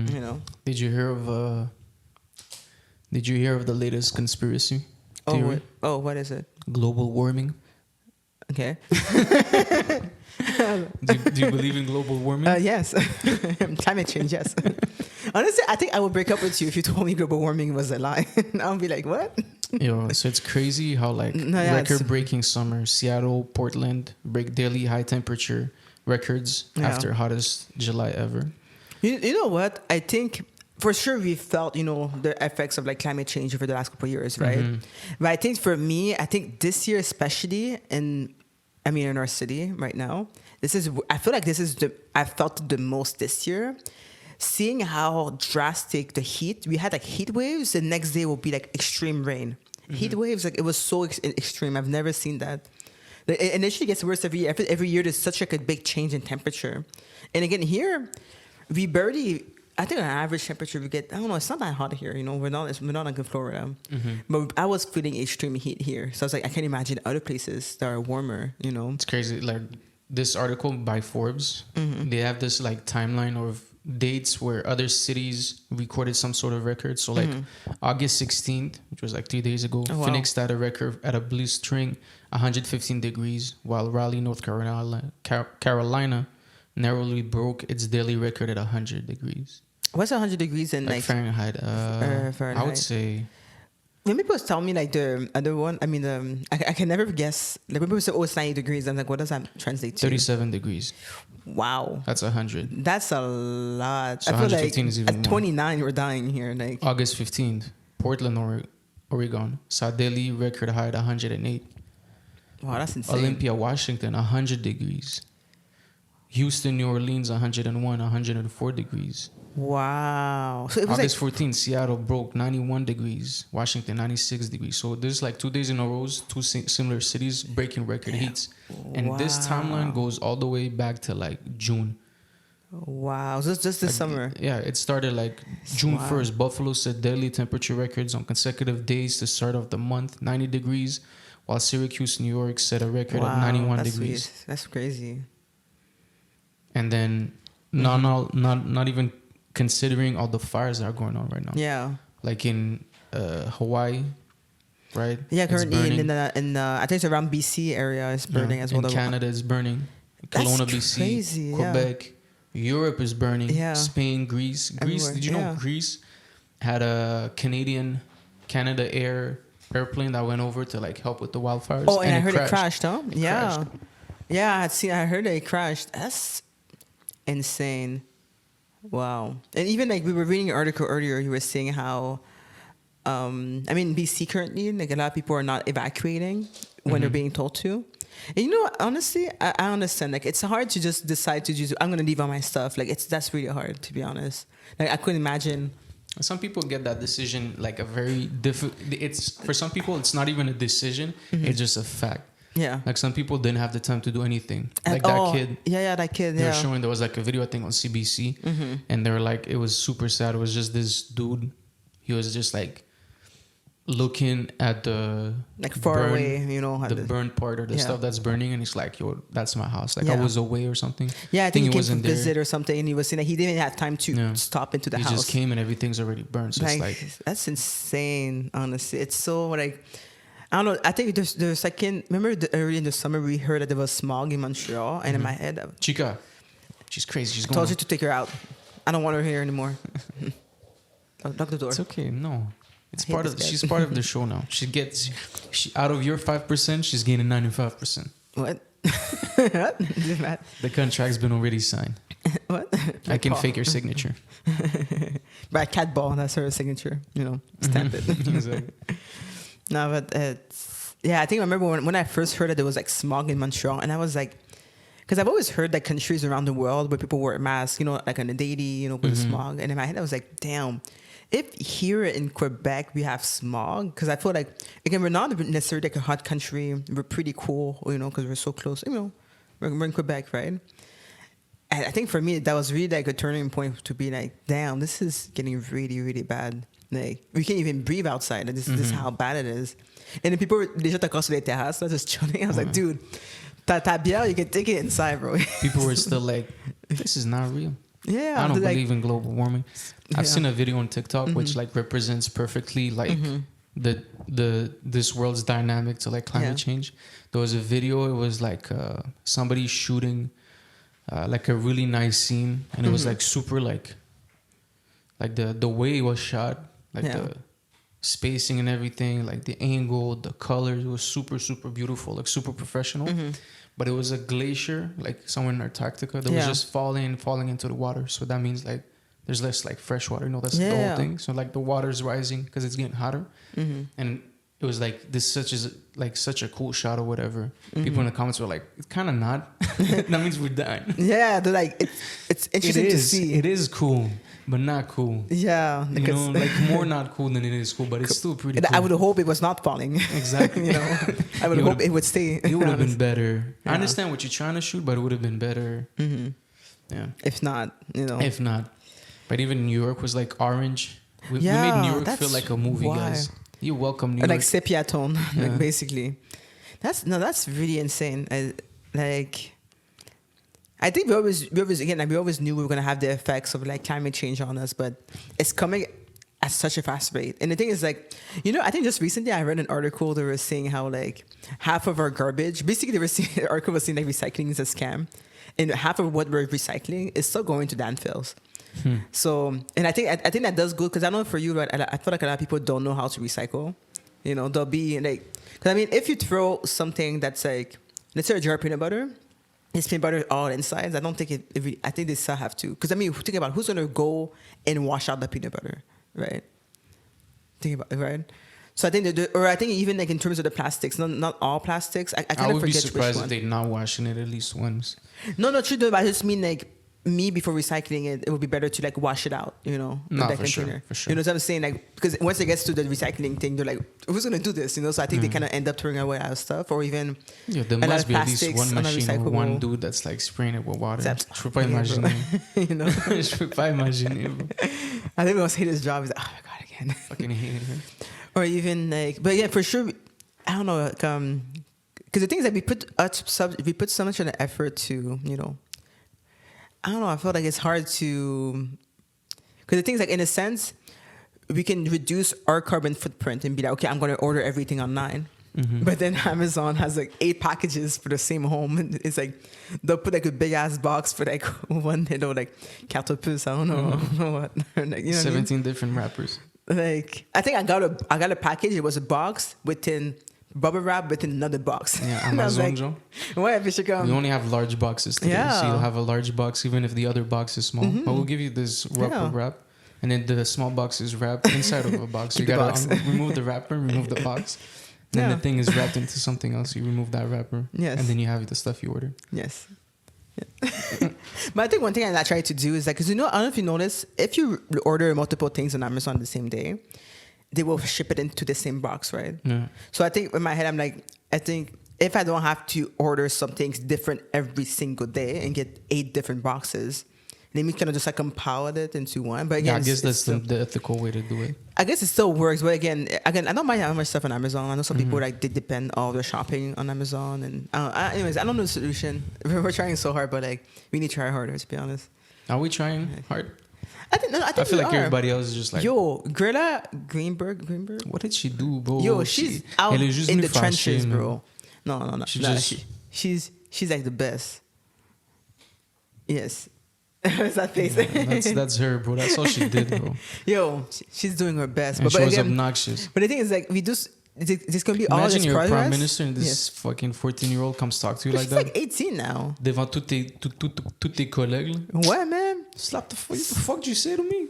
You know. Did you hear of the latest conspiracy theory? What is it? Global warming. Okay. Do you believe in global warming? Yes. Climate change, yes. Honestly, I think I would break up with you if you told me global warming was a lie. I'll be like, what? So it's crazy how record-breaking summer, Seattle, Portland break daily high temperature records after hottest July ever. You know what? I think for sure we felt, the effects of like climate change over the last couple of years, right? But I think for me, this year especially in our city right now, I feel like I felt the most this year. Seeing how drastic the heat, we had like heat waves, the next day will be like extreme rain. Heat waves, like it was so extreme. I've never seen that. It initially gets worse every year. Every year there's such like a big change in temperature. And again, here, we barely, I think on average temperature we get, I don't know, it's not that hot here, we're not like in Florida. But I was feeling extreme heat here. So I was like, I can't imagine other places that are warmer, It's crazy. Like this article by Forbes, they have this like timeline of dates where other cities recorded some sort of record. So like August 16th, which was like 3 days ago, Phoenix had a record at a blistering 115 degrees, while Raleigh, North Carolina narrowly broke its daily record at 100 degrees. What's 100 degrees in like Fahrenheit? Fahrenheit? I would say. When people tell me like the other one, I can never guess. Like when people say, it's 90 degrees, I'm like, what does that translate to? 37 degrees. Wow. That's 100. That's a lot. So I feel like is even at 29 we're dying here. Like August 15th, Portland, Oregon, saw daily record high at 108. Wow, that's insane. Olympia, Washington, 100 degrees. Houston, New Orleans, 101, 104 degrees. Wow. So it was August 14th, Seattle broke 91 degrees. Washington, 96 degrees. So there's like 2 days in a row, two similar cities breaking record heats. And this timeline goes all the way back to like June. Wow. So it's just this summer. Yeah, it started like June 1st. Buffalo set daily temperature records on consecutive days to start off the month, 90 degrees, while Syracuse, New York set a record of 91 degrees. Sweet. That's crazy. And then not even considering all the fires that are going on right now. Yeah. Like in Hawaii, right? Yeah, currently in I think it's around BC area is burning as well. In Canada it's burning. Kelowna, BC, crazy, Quebec, Europe is burning. Yeah. Spain, Greece. Did you know Greece had a Canada airplane that went over to like help with the wildfires? Oh, and I heard it crashed, huh? Yeah. Yeah, I heard it crashed. That's insane. Wow. And even like we were reading an article earlier, you were saying how BC currently, like a lot of people are not evacuating when they're being told to. And honestly, I understand. Like it's hard to just decide to I'm gonna leave all my stuff. Like that's really hard, to be honest. Like I couldn't imagine. Some people get that decision like a very difficult. It's for some people, it's not even a decision. It's just a fact. Yeah. Like some people didn't have the time to do anything. Like that kid. Yeah, that kid. They were showing, there was like a video, I think, on CBC. And they were like, it was super sad. It was just this dude. He was just like looking at the like far away, the burnt part or the stuff that's burning. And he's like, yo, that's my house. Like I was away or something. Yeah, I think he came to visit or something. And he was saying that he didn't have time to stop into the house. He just came and everything's already burned. So it's like. That's insane, honestly. It's so like. I don't know. I think the second. Remember early in the summer we heard that there was smog in Montreal, and in my head, Chica, she's crazy. She's going. Told you to take her out. I don't want her here anymore. Lock the door. It's okay. No, it's part of. She's part of the show now. She out of your 5%, she's gaining 95%. What? The contract's been already signed. What? I can fake your signature. By cat ball, that's her signature. Stamp it. Exactly. No, but I think I remember when I first heard that there was like smog in Montreal, and I was like, because I've always heard that countries around the world where people wear masks, like on a daily, with smog, and in my head I was like, damn, if here in Quebec we have smog, because I feel like, again, we're not necessarily like a hot country, we're pretty cool, because we're so close, we're in Quebec, right? And I think for me that was really like a turning point to be like, damn, this is getting really, really bad. Like, we can't even breathe outside. This is how bad it is. And then people were déjà across the terrace, just chilling. I was like, dude, ta bière, you can take it inside, bro. People were still like, this is not real. Yeah, I don't like- believe in global warming. I've Yeah. seen a video on TikTok which like represents perfectly like the this world's dynamic to like climate change. There was a video. It was like somebody shooting like a really nice scene, and it was like super like the way it was shot, like the spacing and everything, like the angle, the colors. It was super beautiful, like super professional. But it was a glacier, like somewhere in Antarctica, that was just falling into the water. So that means like there's less like fresh water. You know, that's the whole thing. So like the water's rising because it's getting hotter, and it was like this such a cool shot or whatever. People in the comments were like, it's kind of not. That means we're dying. Yeah, they're like, it's interesting to see. It is cool, but not cool. Yeah, You know, like more not cool than it is cool, but it's still pretty cool. I would hope it was not falling. Exactly. You know, I would hope it would stay. It would have been better. Yeah. I understand what you're trying to shoot, but it would have been better. Yeah. If not, you know. If not. But even New York was like orange. We made New York feel like a movie, guys. You're welcome, New York. Like sepia tone, like basically. That's really insane. I think we always knew we were gonna have the effects of like climate change on us, but it's coming at such a fast rate. And the thing is, like, you know, I think just recently I read an article that was saying how like half of our garbage, basically the article was saying like recycling is a scam, and half of what we're recycling is still going to landfills. So, and I think that does good, because I know for you, right, I feel like a lot of people don't know how to recycle. You know, they'll be like, because I mean, if you throw something that's like, let's say a jar of peanut butter, it's peanut butter all inside. I don't think I think they still have to, because I mean, think about who's gonna go and wash out the peanut butter, right? Think about it, right? So I think I think even like in terms of the plastics, not all plastics. I kind of forget which one. I would be surprised if they're not washing it at least once. No, true though. But I just mean like, me before recycling it, it would be better to like wash it out, you know, no, that for container. Sure. You know what I'm saying? Like, because once it gets to the recycling thing, they're like, who's gonna do this? You know, so I think they kind of end up throwing away our stuff, or even there must be at least one machine or one dude that's like spraying it with water. Je peux pas imaginer. You know, je peux pas imaginer. I think we must hate his job. He's like, oh my god, again. Fucking hate him. Or even like, but yeah, for sure, I don't know, because the thing is that we put so much of an effort to, you know. I don't know. I feel like it's hard to, because the thing is, like, in a sense, we can reduce our carbon footprint and be like, okay, I'm going to order everything online. But then Amazon has like 8 packages for the same home. And it's like, they'll put like a big ass box for like one little like carte puce. I don't know what. Like, you know 17 different wrappers. Like, I think I got a package. It was a box within bubble wrap within another box. Yeah, Amazon, Joe. Ouais, puis we only have large boxes today. Yeah. So you'll have a large box even if the other box is small. But we'll give you this rubber wrap. And then the small box is wrapped inside of a box. So you gotta remove the wrapper, remove the box. Then the thing is wrapped into something else. You remove that wrapper. Yes. And then you have the stuff you ordered. Yes. Yeah. But I think one thing I try to do is like, because you know, I don't know if you notice, if you order multiple things on Amazon the same day, they will ship it into the same box, right? Yeah. So I think in my head, I'm like, I think if I don't have to order something different every single day and get 8 different boxes, let me kind of just like compile it into one. But again, I guess that's the ethical way to do it. I guess it still works, but again, I don't mind how much stuff on Amazon. I know some people like they depend all their shopping on Amazon, and anyways, I don't know the solution. We're trying so hard, but like we need to try harder, to be honest. Are we trying hard? I think feel like everybody else is just like, yo, Greta Greenberg. What did she do, bro? Yo, she's out in the trenches, bro. No. She's like the best. Yes. What's that face? Yeah, that's her, bro. That's all she did, bro. Yo, she's doing her best. And but she was again, obnoxious. But the thing is, like, we just, this can be all this Imagine you're a progress. prime minister and this fucking 14-year-old comes talk to you But like she's that. like 18 now. Devant tous tes collègues. Là. Ouais, man. Slap the fuck you say to me?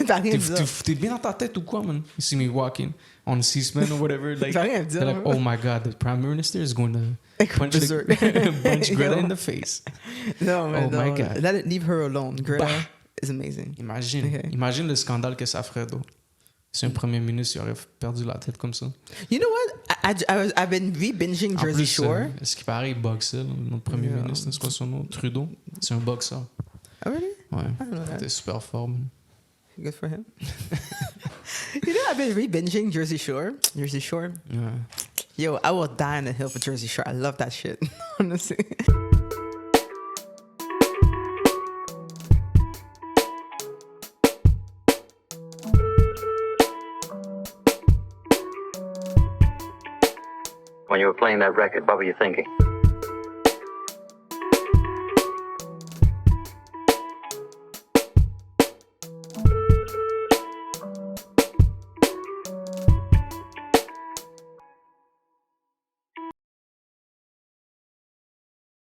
T'as rien à dire. T'es bien dans ta tête ou quoi, man? You see me walking on C-SPAN or whatever. Like, T'as rien à dire. they're like, oh my God, the prime minister is going to punch Greta in the face. No, man. Oh my God. Leave her alone. Greta is amazing. Imagine le scandale que ça ferait, though. Si un premier ministre il aurait perdu la tête comme ça. You know what? I've been re-binging Jersey Shore. Est-ce qu'il paraît boxer, notre premier ministre? C'est quoi son nom? Trudeau? C'est un boxeur. Oh, really? Ouais. I don't know that. T'es super fort, man. Good for him. You know, I've been re-binging Jersey Shore. Yeah. Yo, I will die on the hill for Jersey Shore. I love that shit. Honestly. When you were playing that record, what were you thinking?